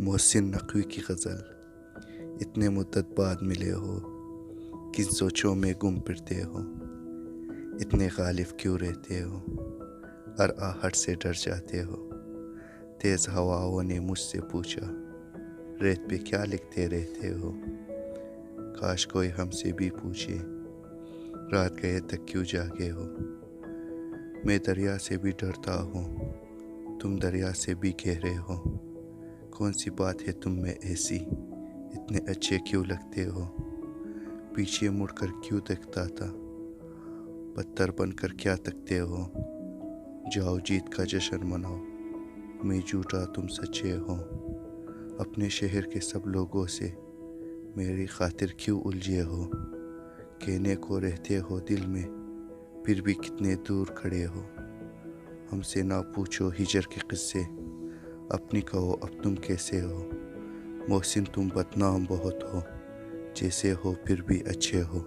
محسن نقوی کی غزل۔ اتنے مدت بعد ملے ہو، کن سوچوں میں گم پھرتے ہو، اتنے غالب کیوں رہتے ہو، ہر آہٹ سے ڈر جاتے ہو۔ تیز ہواؤں نے مجھ سے پوچھا، ریت پہ کیا لکھتے رہتے ہو۔ کاش کوئی ہم سے بھی پوچھے، رات گئے تک کیوں جاگے ہو۔ میں دریا سے بھی ڈرتا ہوں، تم دریا سے بھی گہرے ہو۔ کون سی بات ہے تم میں ایسی، اتنے اچھے کیوں لگتے ہو۔ پیچھے مڑ کر کیوں دیکھتا تھا، پتھر بن کر کیا تکتے ہو۔ جاؤ جیت کا جشن مناؤ، میں جھوٹا تم سچے ہو۔ اپنے شہر کے سب لوگوں سے میری خاطر کیوں الجھے ہو۔ کہنے کو رہتے ہو دل میں، پھر بھی کتنے دور کھڑے ہو۔ ہم سے نہ پوچھو ہجر کے قصے، اپنی کہو اب تم کیسے ہو۔ محسن تم بدنام بہت ہو، جیسے ہو پھر بھی اچھے ہو۔